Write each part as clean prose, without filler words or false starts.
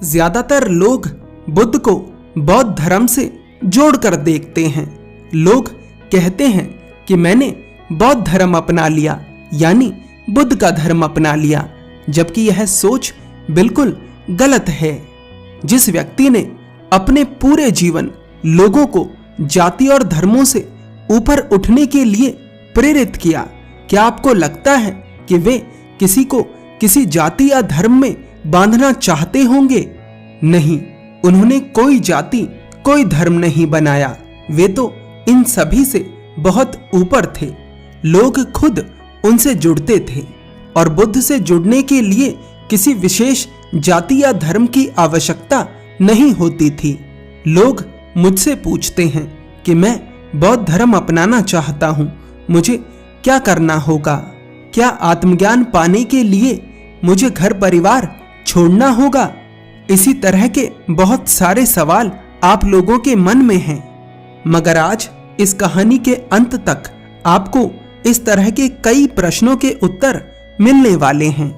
ज्यादातर लोग बुद्ध को बौद्ध धर्म से जोड़कर देखते हैं। लोग कहते हैं कि मैंने बौद्ध धर्म अपना लिया, यानी बुद्ध का धर्म अपना लिया, जबकि यह सोच बिल्कुल गलत है। जिस व्यक्ति ने अपने पूरे जीवन लोगों को जाति और धर्मों से ऊपर उठने के लिए प्रेरित किया, क्या आपको लगता है कि वे किसी को किसी जाति या धर्म में बांधना चाहते होंगे? नहीं, उन्होंने कोई जाति कोई धर्म नहीं बनाया। वे तो इन सभी से बहुत ऊपर थे। लोग खुद उनसे जुड़ते थे और बुद्ध से जुड़ने के लिए किसी विशेष जाति या धर्म की आवश्यकता नहीं होती थी। लोग मुझसे पूछते हैं कि मैं बौद्ध धर्म अपनाना चाहता हूं, मुझे क्या करना होगा? क्या आत्मज्ञान पाने के लिए मुझे घर परिवार छोड़ना होगा? इसी तरह के बहुत सारे सवाल आप लोगों के मन में हैं। मगर आज इस कहानी के अंत तक आपको इस तरह के कई प्रश्नों के उत्तर मिलने वाले हैं।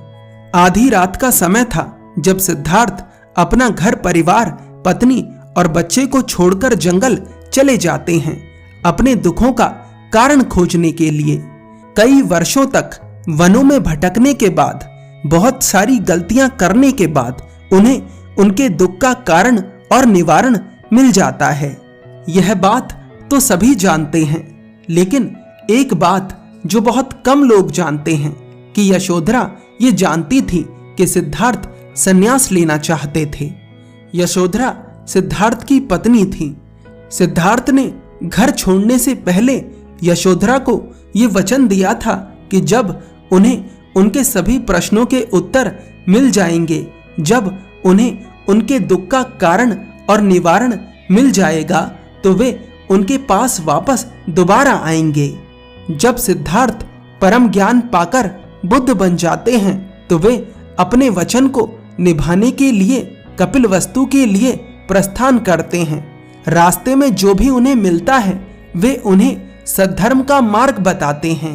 आधी रात का समय था जब सिद्धार्थ अपना घर परिवार, पत्नी और बच्चे को छोड़कर जंगल चले जाते हैं अपने दुखों का कारण खोजने के लिए। कई वर्षों तक वनों में भटकने के बाद, बहुत सारी गलतियां करने के बाद उन्हें उनके दुख का कारण और निवारण मिल जाता है। यह बात तो सभी जानते हैं, लेकिन एक बात जो बहुत कम लोग जानते हैं कि यशोधरा ये जानती थी कि सिद्धार्थ संन्यास लेना चाहते थे। यशोधरा सिद्धार्थ की पत्नी थी। सिद्धार्थ ने घर छोड़ने से पहले यशोधरा को ये वचन दिया था कि जब उन्हें उनके सभी प्रश्नों के उत्तर मिल जाएंगे, जब उन्हें उनके दुख का कारण और निवारण मिल जाएगा, तो वे उनके पास वापस दोबारा आएंगे। जब सिद्धार्थ परम ज्ञान पाकर बुद्ध बन जाते हैं तो वे अपने वचन को निभाने के लिए कपिलवस्तु के लिए प्रस्थान करते हैं। रास्ते में जो भी उन्हें मिलता है वे उन्हें सद्धर्म का मार्ग बताते हैं।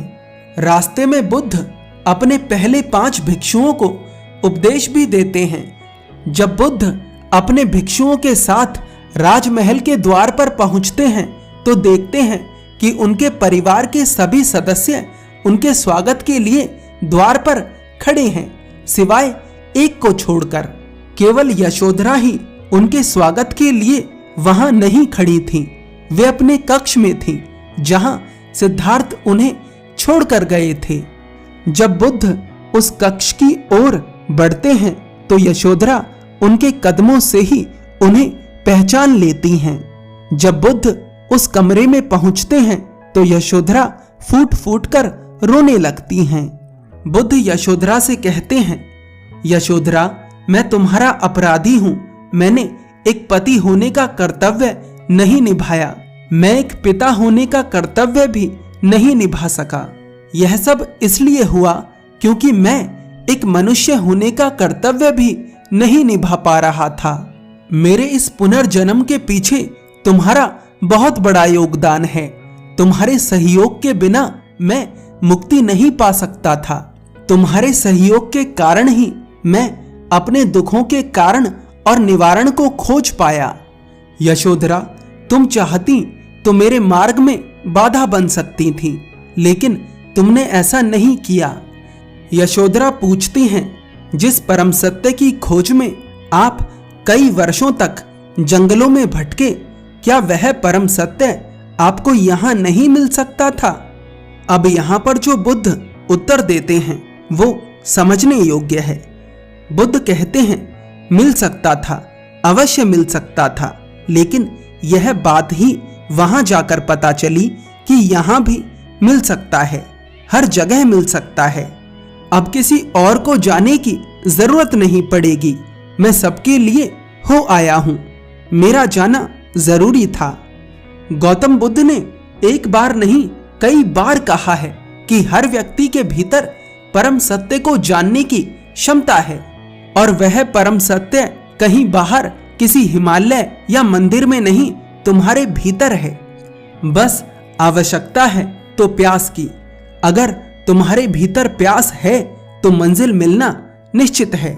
रास्ते में बुद्ध अपने पहले 5 भिक्षुओं को उपदेश भी देते हैं। जब बुद्ध अपने भिक्षुओं के साथ राजमहल के द्वार पर पहुंचते हैं तो देखते हैं कि उनके परिवार के सभी सदस्य उनके स्वागत के लिए द्वार पर खड़े हैं, सिवाय एक को छोड़कर। केवल यशोधरा ही उनके स्वागत के लिए वहां नहीं खड़ी थी। वे अपने कक्ष में थी जहां सिद्धार्थ उन्हें छोड़कर गए थे। जब बुद्ध उस कक्ष की ओर बढ़ते हैं तो यशोधरा उनके कदमों से ही उन्हें पहचान लेती हैं। जब बुद्ध उस कमरे में पहुंचते हैं तो यशोधरा फूट फूट कर रोने लगती हैं। बुद्ध यशोधरा से कहते हैं, यशोधरा, मैं तुम्हारा अपराधी हूं। मैंने एक पति होने का कर्तव्य नहीं निभाया। मैं एक पिता होने का कर्तव्य भी नहीं निभा सका। यह सब इसलिए हुआ क्योंकि मैं एक मनुष्य होने का कर्तव्य भी नहीं निभा पा रहा था। मेरे इस पुनर्जन्म के पीछे तुम्हारा बहुत बड़ा योगदान है। तुम्हारे सहयोग के बिना मैं मुक्ति नहीं पा सकता था। तुम्हारे सहयोग के कारण ही मैं अपने दुखों के कारण और निवारण को खोज पाया। यशोधरा, तुम चाहती तो मेरे मार्ग में बाधा बन सकती थी, लेकिन तुमने ऐसा नहीं किया। यशोधरा पूछती हैं, जिस परम सत्य की खोज में आप कई वर्षों तक जंगलों में भटके, क्या वह परम सत्य आपको यहाँ नहीं मिल सकता था? अब यहाँ पर जो बुद्ध उत्तर देते हैं वो समझने योग्य है। बुद्ध कहते हैं, मिल सकता था, अवश्य मिल सकता था, लेकिन यह बात ही वहां जाकर पता चली कि यहाँ भी मिल सकता है, हर जगह मिल सकता है। अब किसी और को जाने की जरूरत नहीं पड़ेगी। मैं सबके लिए हो आया हूं। मेरा जाना जरूरी था। गौतम बुद्ध ने एक बार नहीं कई बार कहा है कि हर व्यक्ति के भीतर परम सत्य को जानने की क्षमता है, और वह परम सत्य कहीं बाहर किसी हिमालय या मंदिर में नहीं, तुम्हारे भीतर है। बस आवश्यकता है तो प्यास की। अगर तुम्हारे भीतर प्यास है तो मंजिल मिलना निश्चित है।